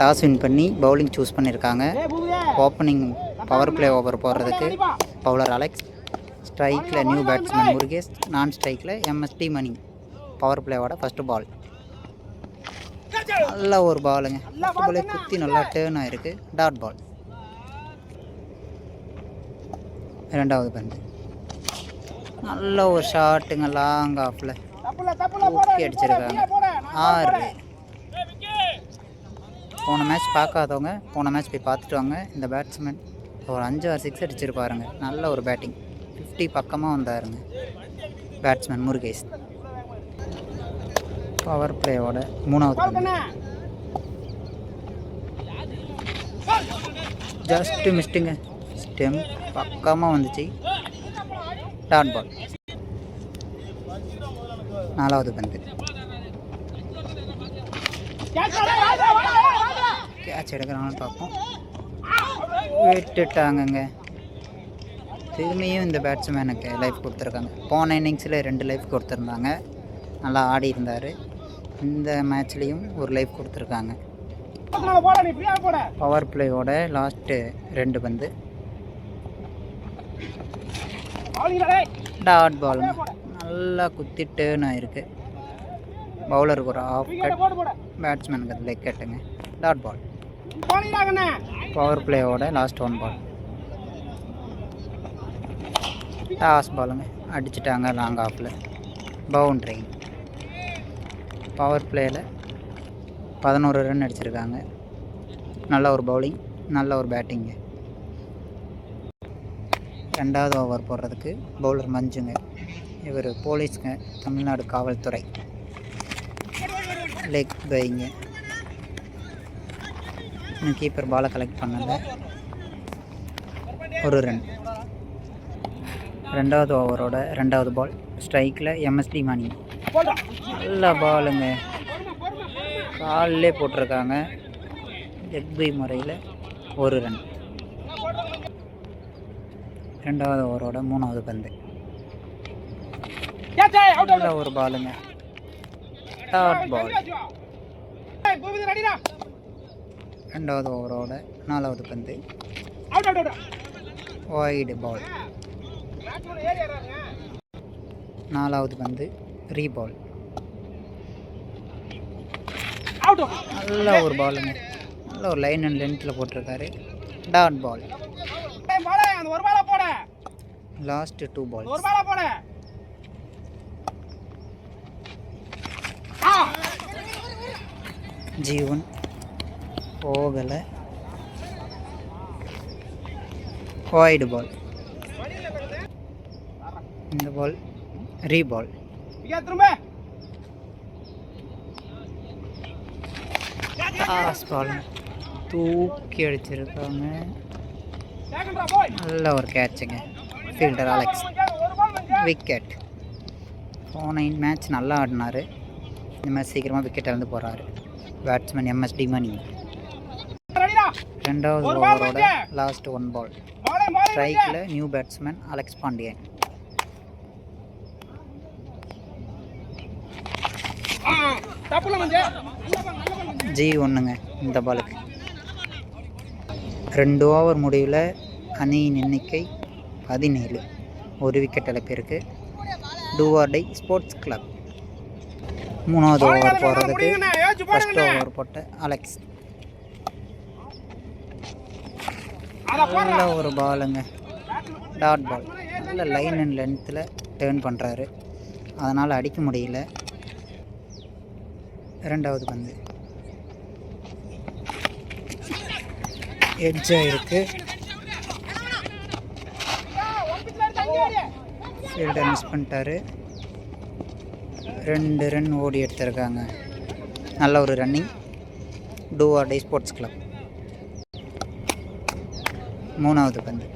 Toss win பண்ணி bowling choose பண்ணியிருக்காங்க. Opening power play over போடுறதுக்கு பவுலர் அலெக்ஸ், ஸ்ட்ரைக்கில் நியூ பேட்ஸ்மேன் முருகேஷ், நான் ஸ்ட்ரைக்கில் எம்எஸ்டி மணி. பவர் பிளேவோட ஃபஸ்ட்டு பால். நல்ல ஒரு பாலுங்க. ஃபஸ்ட் பாலே குத்தி நல்லா டேர்ன் ஆகிருக்கு. Dot ball. இரண்டாவது பந்து. நல்ல ஒரு ஷாட்டுங்க. லாங் ஆஃபில் தூக்கி அடிச்சிருக்காங்க. 6. போன மேட்ச் பார்க்காதவங்க போன மேட்ச் போய் பார்த்துட்டு வாங்க. இந்த பேட்ஸ்மேன் ஒரு 5-6 சிக்ஸ் அடிச்சிருப்பாருங்க. நல்ல ஒரு பேட்டிங். 50 பக்கமாக வந்தாருங்க பேட்ஸ்மேன் முருகேஷ். பவர் பிளேயோட மூணாவது பந்து. ஜஸ்ட் மிஸ்டுங்க. ஸ்டெம் பக்கமாக வந்துச்சு. Dot ball. நாலாவது பந்து. கேட்ச் எடுக்கிறாங்கன்னு பார்ப்போம். விட்டுட்டாங்கங்க. திரும்பியும் இந்த பேட்ஸ்மேனுக்கு லைஃப் கொடுத்துருக்காங்க. போன இன்னிங்ஸில் 2 லைஃப் கொடுத்துருந்தாங்க. நல்லா ஆடி இருந்தார். இந்த மேட்ச்லேயும் ஒரு லைஃப் கொடுத்துருக்காங்க. பவர் பிளேயோட லாஸ்ட்டு 2 பந்து. Dot ball. நல்லா குத்திட்டுன்னு ஆயிருக்கு. பவுலருக்கு ஒரு ஆஃப் கட், பேட்ஸ்மேனுக்கு அது லெக் கட்டுங்க. Dot ball. பவர் பிளேயோட லாஸ்ட் 1 பால். டாஸ் பாலுங்க. அடிச்சிட்டாங்க லாங் ஆஃபில். பவுண்ட்ரி. பவர் பிளேயில் 11 ரன் அடிச்சிருக்காங்க. நல்ல ஒரு பவுலிங், நல்ல ஒரு பேட்டிங்கு. ரெண்டாவது ஓவர் போடுறதுக்கு பவுலர் மஞ்சுங்க. இவர் போலீஸுங்க, தமிழ்நாடு காவல்துறை. லெக் பைங்க. இன்னும் கீப்பர் பாலை கலெக்ட் பண்ணல. 1 ரன். ரெண்டாவது ஓவரோட 2வது பால். ஸ்ட்ரைக்கில் எம்எஸ்டி மணி. நல்ல பாலுங்க. காலிலே போட்டிருக்காங்க. லெக் பை முறையில் 1 ரன். ரெண்டாவது ஓவரோட 3வது பந்து. நல்ல ஒரு பாலுங்க. Dot ball. ரெண்டாவது ஓவரோட 4வது பந்து. Wide ball. 4வது பந்து ரீபால். நல்ல ஒரு பாலுங்க. நல்ல ஒரு லைன் அண்ட் லென்த்தில் போட்டிருக்காரு. Dot ball. Last 2 ball. ஜீவன் போகலை. Wide ball. இந்த பால் ரீபால். Toss ball. தூக்கி அடிச்சிருக்காங்க. நல்ல ஒரு கேட்சுங்க. Fielder Alex. விக்கெட். போன மேட்ச் நல்லா ஆடினார். இந்த மேட்ச் சீக்கிரமாக விக்கெட் இழந்து போகிறாரு பேட்ஸ்மேன் எம்எஸ்டி மணி. ரெண்டாவது ஓவரோட லாஸ்ட் 1 பால். ஸ்ட்ரைக்கில் நியூ பேட்ஸ்மேன் அலெக்ஸ் பாண்டியன். G1ங்க இந்த பாலுக்கு. 2 ஓவர் முடிவில் அணியின் எண்ணிக்கை 17. 1 விக்கெட் இழப்பிற்கு. Do or die sports club. 3வது ஓவர் போடுறதுக்கு ஃபஸ்ட் ஓவர் போட்ட அலெக்ஸ். நல்ல ஒரு பாலுங்க. Dot ball. நல்ல லைன் அண்ட் லென்த்தில் டேர்ன் பண்ணுறாரு. அதனால் அடிக்க முடியல. ரெண்டாவது பந்து. எட்ஜாக இருக்கு. ஃபீல்டர் மிஸ் பண்ணிட்டாரு. 2 ரன் ஓடி எடுத்திருக்காங்க. நல்ல ஒரு running. Do or die sports club. 3வது பந்து.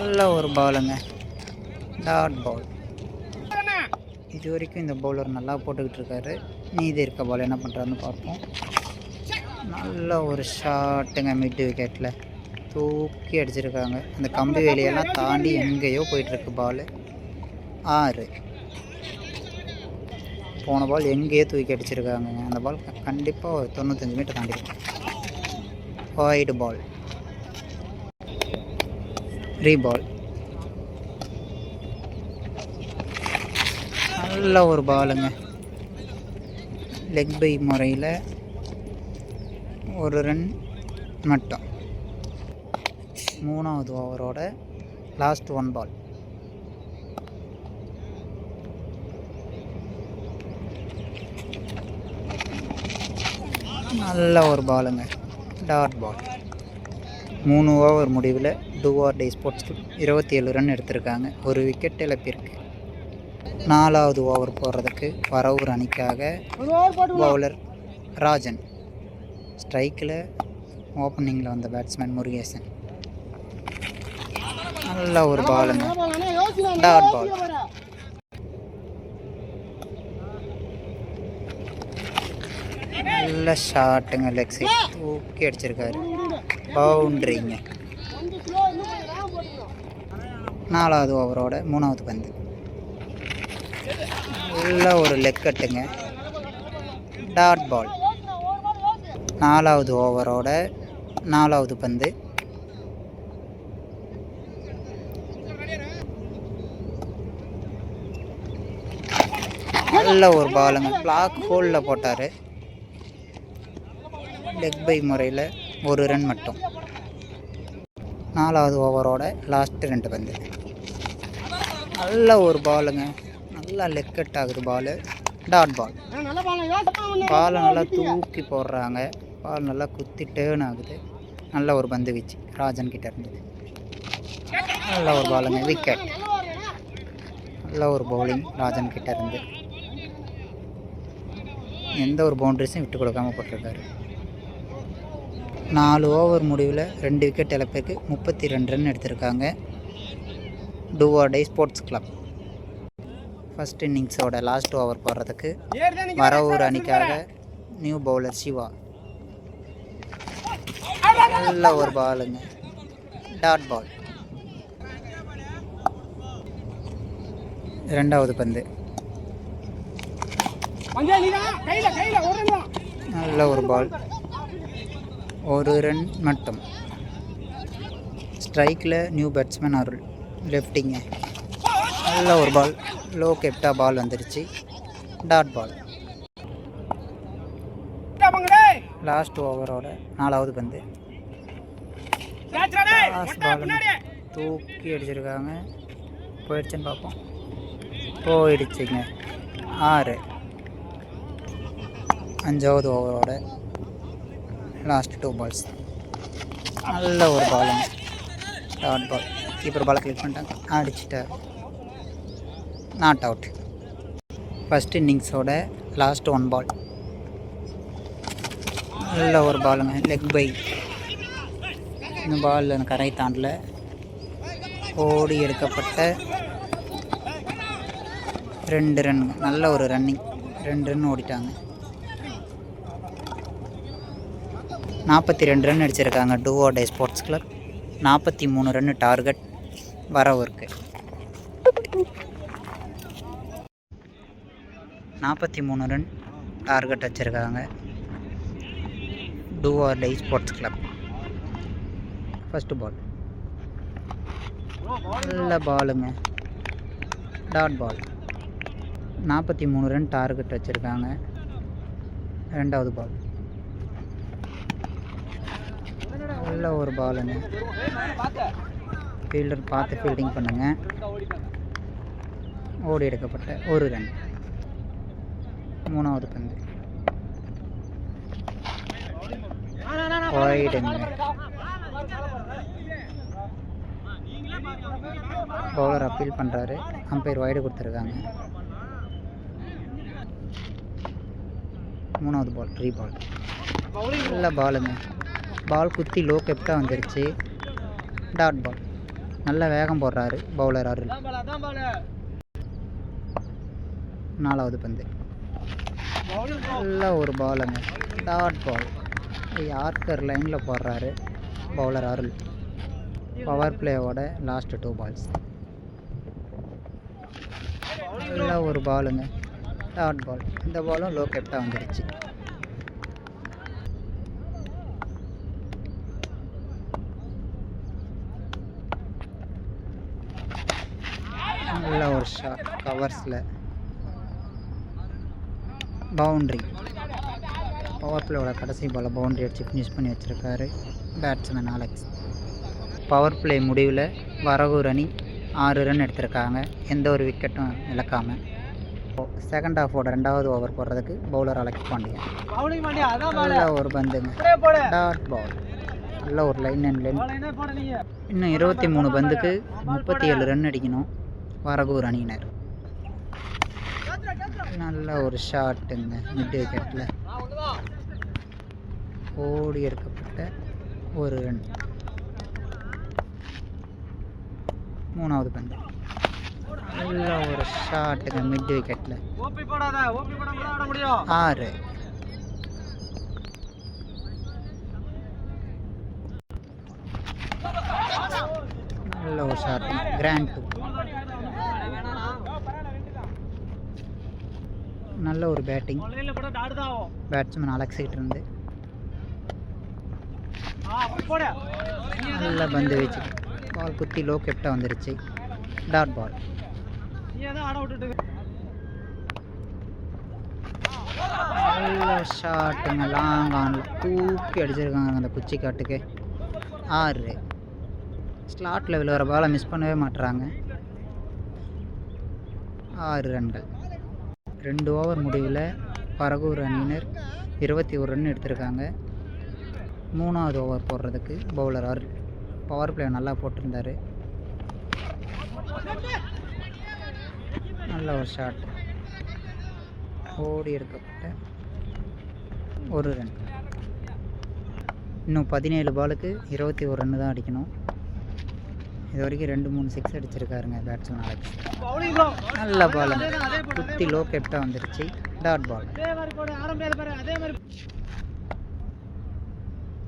நல்ல ஒரு பாலுங்க. Dot ball. இது வரைக்கும் இந்த பவுலர் நல்லா போட்டுக்கிட்டு இருக்காரு. மீதி இருக்க பால் என்ன பண்ணுறாருன்னு பார்ப்போம். நல்ல ஒரு ஷாட்டுங்க. மிட் விக்கெட்டில் தூக்கி அடிச்சிருக்காங்க. அந்த கம்பி வேலையெல்லாம் தாண்டி எங்கேயோ போயிட்டுருக்கு பால். 6. போன பால் எங்கேயே தூக்கி அடிச்சிருக்காங்க. அந்த பால் கண்டிப்பாக ஒரு 95 மீட்டர் தாண்டிடும். வைடு பால். ரீபால். நல்ல ஒரு பாலுங்க. லெக் பை முறையில் ஒரு ரன் மட்டும். 3வது ஓவரோட லாஸ்ட் 1 பால். நல்ல ஒரு பாலுங்க. Dot ball. 3 ஓவர் முடிவில் do or die sports 27 run எடுத்திருக்காங்க. ஒரு விக்கெட் இழப்பிற்கு. 4வது ஓவர் போடுறதுக்கு வரவூர் அணிக்காக பவுலர் ராஜன். ஸ்ட்ரைக்கில் ஓப்பனிங்கில் வந்த பேட்ஸ்மேன் முருகேசன். நல்ல ஒரு பாலுங்க. Dot ball. நல்ல ஷாட்டுங்க. லெக் சைட் தூக்கி அடிச்சிருக்காரு. பவுண்ட்ரிங்க. 4வது ஓவரோட 3வது பந்து. நல்ல ஒரு லெக் கட்டுங்க. Dot ball. 4வது ஓவரோட 4வது பந்து. நல்ல ஒரு பாலுங்க. பிளாக் ஹோலில் போட்டார். லெக் பை முறையில் ஒரு ரன் மட்டும். 4வது ஓவரோட லாஸ்ட்டு 2 பந்து. நல்ல ஒரு பாலுங்க. நல்லா லெக் கட் ஆகுது பால். Dot ball. பாலை நல்லா தூக்கி போடுறாங்க. பால் நல்லா குத்தி டேர்ன் ஆகுது. நல்ல ஒரு பந்து வீச்சு ராஜன் கிட்ட இருந்தது. நல்ல ஒரு பாலுங்க. விக்கெட். நல்ல ஒரு பவுலிங் ராஜன் கிட்ட இருந்து. எந்த ஒரு பவுண்டரிஸும் விட்டு கொடுக்காமல் போட்டிருக்காரு. 4 ஓவர் முடிவில் 2 விக்கெட் இழப்பிற்கு 32 ரன் எடுத்திருக்காங்க. Do or die sports club. First இன்னிங்ஸோட லாஸ்ட் ஓவர் போடுறதுக்கு வரவூர் அணிக்காக நியூ பவுலர் சிவா. நல்ல ஒரு பாலுங்க. Dot ball. 2வது பந்து. நல்ல ஒரு பால். ஒரு ரன் மட்டும். ஸ்ட்ரைக்கில் நியூ பேட்ஸ்மேன் அருள். லெஃப்டிங்க. நல்ல ஒரு பால். லோ கெப்டா பால் வந்துடுச்சு. Dot ball. லாஸ்ட் ஓவரோட 4வது பந்து. லாஸ்ட் பால் தூக்கி அடிச்சிருக்காங்க. போயிடுச்சுன்னு பார்ப்போம். போயிடுச்சுங்க. 6. 5வது ஓவரோட லாஸ்ட் 2 பால்ஸ். நல்ல ஒரு பாலுங்க. Dot ball. கீப்பர் பாலை கிளிக் பண்ணிட்டாங்க. அடிச்சிட்டார். Not out. ஃபஸ்ட் இன்னிங்ஸோட லாஸ்ட் 1 பால். நல்ல ஒரு பாலுங்க. Leg bye. இந்த பால் கரை தாண்டில் ஓடி எடுக்கப்பட்ட 2 ரன். நல்ல ஒரு ரன்னிங். 2 ரன் ஓடிட்டாங்க. 42 ரன் அடிச்சிருக்காங்க do or die sports club. 43 run target வரவூருக்கு. 43 ரன் டார்கெட் வச்சுருக்காங்க do or die sports club. First ball. நல்ல பாலுங்க. டாட் பால். 43 ரன் டார்கெட் வச்சுருக்காங்க. 2வது பால். நல்ல ஒரு பாலுங்க. ஃபீல்டர் பார்த்து ஃபீல்டிங் பண்ணுங்க. ஓடி எடுக்கப்பட்ட 1 ரன். 3வது பந்து. வைடுங்க. பவுலர் அப்பீல் பண்ணுறாரு. அம்பையர் வைடு கொடுத்துருக்காங்க. 3வது பால். ரீபால். நல்ல பாலுங்க. பால் குத்தி லோ கெப்டாக வந்துருச்சு. Dot ball. நல்ல வேகம் போடுறாரு பவுலர் அருள். 4வது பந்து. நல்ல ஒரு பாலுங்க. டாட் பால். யார்கர் லைனில் போடுறாரு பவுலர் அருள். பவர் பிளேயோட லாஸ்ட் 2 பால்ஸ். நல்ல ஒரு பாலுங்க. Dot ball. இந்த பாலும் லோ கேப்டாக வந்துருச்சு. நல்ல ஒரு ஷாட் கவர்ஸில். பவுண்ட்ரி. பவர் பிளேயோட கடைசி பாலை பவுண்ட்ரி அடித்து ஃபினிஷ் பண்ணி வச்சுருக்காரு பேட்ஸ்மேன் அலெக்ஸ். பவர் பிளே முடிவில் வரகூர் அணி 6 ரன் எடுத்திருக்காங்க, எந்த ஒரு விக்கெட்டும் இழக்காமல். செகண்ட் ஹாஃபோட 2வது ஓவர் போடுறதுக்கு பவுலர் அலெக்ஸ் பாண்டியன். நல்ல ஒரு பந்துங்க, டாட் பால். நல்ல ஒரு லைன் அண்ட் லென். இன்னும் 23 பந்துக்கு 37 ரன் அடிக்கணும் வரகூர் அணியினர். நல்ல ஒரு ஷாட்டுங்க மிட் விக்கெட்டில். ஓடி எடுக்கப்பட்ட ஒரு ரன். 3வது பந்து. நல்ல ஒரு ஷாட்டுங்க மிட் விக்கெட்டில். 6. நல்ல ஒரு ஷாட்டுங்க கிராண்ட் 2. நல்ல ஒரு பேட்டிங் பேட்ஸ்மேன் அலெக்ஸ் கிட்ட இருந்து. நல்ல பந்து வச்சு பால் குத்தி லோ கேப்டாக வந்துருச்சு, டாட் பால். நல்ல ஷாட்டுங்க லாங் ஆனில் தூக்கி அடிச்சிருக்காங்க அந்த குச்சி காட்டுக்கு. 6. ஸ்லாட்டில் விழுகிற பாலை மிஸ் பண்ணவே மாட்டுறாங்க. 6 ரன்கள். 2 ஓவர் முடிவில் வரகூர் அணியினர் 21 ரன் எடுத்திருக்காங்க. 3வது ஓவர் போடுறதுக்கு பவுலர் அருள். பவர் பிளே நல்லா போட்டிருந்தார். நல்ல ஒரு ஷாட், ஓடி எடுக்கப்பட்ட ஒரு ரன். இன்னும் 17 பாலுக்கு 21 ரன்னு தான் அடிக்கணும். இது வரைக்கும் 2-3 6 அடிச்சிருக்காருங்க பேட்ஸ்மேன் அலெக்ஸ். நல்ல பால் குத்தி லோ கேப்டாக வந்துருச்சு, டாட் பால்.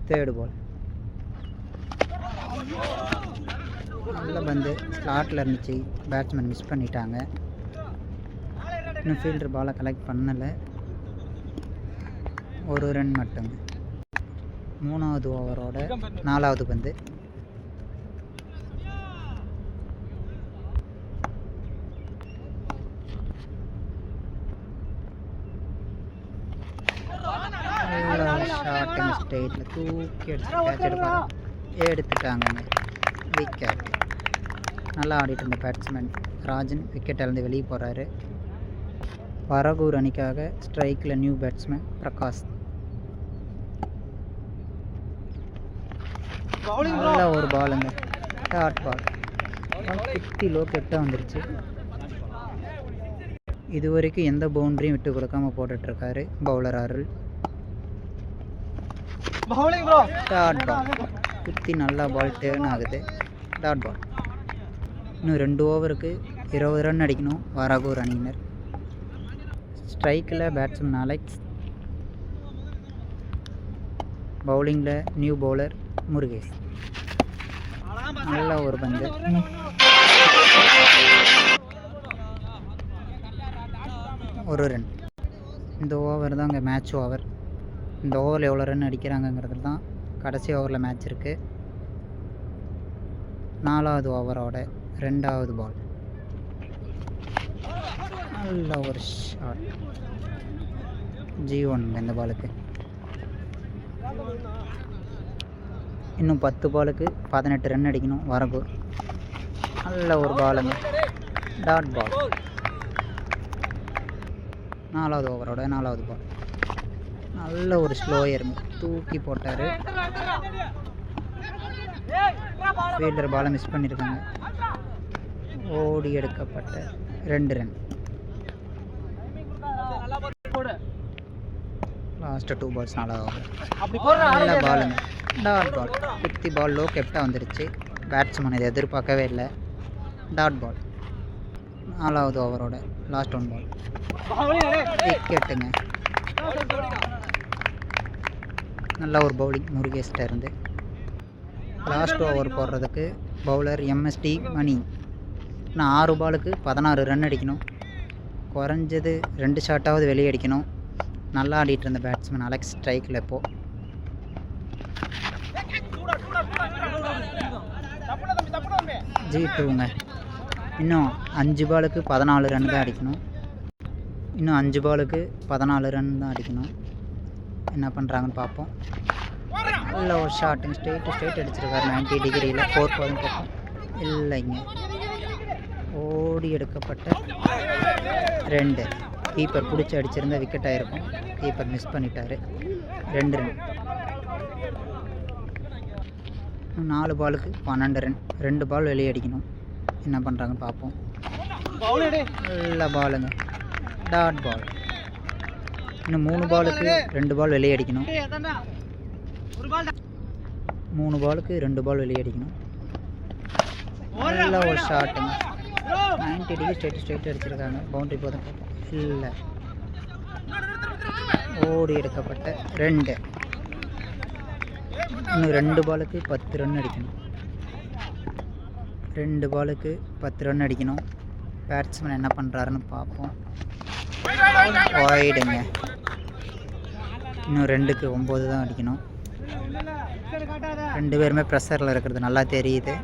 3rd பால். நல்ல பந்து ஸ்லாட்டில் இருந்துச்சு, பேட்ஸ்மேன் மிஸ் பண்ணிட்டாங்க. இன்னும் ஃபீல்டர் பாலை கலெக்ட் பண்ணலை, ஒரு ரன் மட்டும். 3வது ஓவரோட 4வது பந்து. ஷாட்டுங்க ஸ்ட்ரெயிட்டில் தூக்கி அடிச்சு கேட்ச் எடுப்பாங்க, எடுத்துட்டாங்க விக்கெட். நல்லா ஆடிட்டு இருந்த பேட்ஸ்மேன் ராஜன் விக்கெட் இழந்து வெளியே போகிறாரு. வரகூர் அணிக்காக ஸ்ட்ரைக்கில் நியூ பேட்ஸ்மேன் பிரகாஷ். நல்ல ஒரு பாலுங்க, டாட் பால். குத்தி லோ கேப்டாக வந்துருச்சு. இது வரைக்கும் எந்த பவுண்டரியும் விட்டு கொடுக்காம போட்டுட்ருக்காரு பவுலர் அருள். Dot ball. குத்தி நல்லா பால் டேர்ன் ஆகுது, டாட் பால். இன்னும் 2 ஓவருக்கு 20 ரன் அடிக்கணும் வரகூர் அணியினர். ஸ்ட்ரைக்கில் பேட்ஸ்மேன் அலெக்ஸ், பவுலிங்கில் நியூ பவுலர் முருகேஷ். நல்ல ஒரு பந்து, ஒரு ரன். இந்த ஓவர் தாங்க மேட்ச் ஓவர். இந்த ஓவரில் எவ்வளோ ரன் அடிக்கிறாங்கங்கிறது தான் கடைசி ஓவரில் மேட்ச் இருக்குது. 4வது ஓவரோட 2வது பால். நல்ல ஒரு ஷாட், G1 இந்த பாலுக்கு. இன்னும் 10 பாலுக்கு 18 ரன் அடிக்கணும் வரகூர். நல்ல ஒரு பாலுங்க, டாட் பால். 4வது ஓவரோட 4வது பால். நல்ல ஒரு ஸ்லோயருங்க, தூக்கி போட்டார். ஃபீல்டர் பாலை மிஸ் பண்ணியிருக்காங்க. ஓடி எடுக்கப்பட்ட 2 ரன். லாஸ்ட் 2 பால்ஸ் 4வது ஓவர். நல்ல பாலுங்க, டாட் பால். குத்தி பால் லோ கேப்டாக வந்துருச்சு. பேட்ஸ்மேன் இதை எதிர்பார்க்கவே இல்லை, டாட் பால். 4வது ஓவரோட லாஸ்ட் 1 பால். விக்கெட்டுங்க. நல்ல ஒரு பவுலிங் முருகேஷ்ட இருந்து. லாஸ்ட் ஓவர் போடுறதுக்கு பவுலர் MSD மணி. நான் 6 பாலுக்கு 16 ரன் அடிக்கணும். குறைஞ்சது 2 ஷாட்டாவது வெளியே அடிக்கணும். நல்லா ஆடிட்டு இருந்த பேட்ஸ்மேன் அலெக்ஸ் ஸ்ட்ரைக்கில் இப்போது. G2ங்க. இன்னும் 5 பாலுக்கு 14 ரன் தான் அடிக்கணும். இன்னும் 5 பாலுக்கு 14 ரன் தான் அடிக்கணும். என்ன பண்ணுறாங்கன்னு பார்ப்போம். நல்ல ஒரு ஷாட்டுங்க. ஸ்ட்ரெயிட் அடிச்சிருக்காரு 90 டிகிரியில். 4 போதும் பக்கம் இல்லைங்க. ஓடி எடுக்கப்பட்ட 2. கீப்பர் பிடிச்சி அடிச்சிருந்தா விக்கெட் ஆகிருக்கும். கீப்பர் மிஸ் பண்ணிட்டார். 2 ரன். 4 பாலுக்கு 12 ரன். 2 பால் வெளியே அடிக்கணும். என்ன பண்ணுறாங்கன்னு பார்ப்போம். நல்ல பாலுங்க. Dot ball. இன்னும் 3 பாலுக்கு 2 பால் வெளியே அடிக்கணும். 3 பாலுக்கு 2 பால் வெளியே அடிக்கணும். நல்ல ஒரு ஷாட்டுங்க. 90 டிகிரி ஸ்ட்ரெயிட் அடிச்சிருக்காங்க. பவுண்டரி போதும் இல்லை. ஓடி எடுக்கப்பட்ட 2. இன்னும் 2 பாலுக்கு 10 ரன் அடிக்கணும். 2 பாலுக்கு 10 ரன் அடிக்கணும். பேட்ஸ்மேன் என்ன பண்ணுறாருன்னு பார்ப்போம். வாய்டுங்க. இன்னும் 2க்கு 9 தான் அடிக்கணும். 2 பேருமே ப்ரெஷரில் இருக்கிறது நல்லா தெரியுது.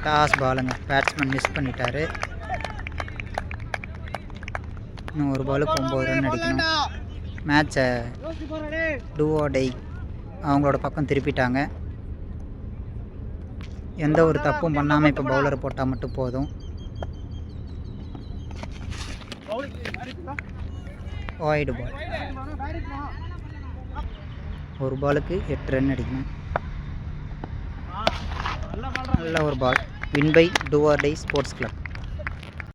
டாஸ் பாலுங்க. பேட்ஸ்மேன் மிஸ் பண்ணிட்டாரு. இன்னும் 1 பாலுக்கு 9 ரன் அடிக்கணும். மேட்சை டூ ஆர் டை அவங்களோட பக்கம் திருப்பிட்டாங்க. எந்த ஒரு தப்பும் பண்ணாமல் இப்போ பவுலர் போட்டால் மட்டும் போதும். வாய்டு பால். 1 பாலுக்கு 8 ரன் அடிக்கணும். நல்ல ஒரு ball. Win by do or die sports club.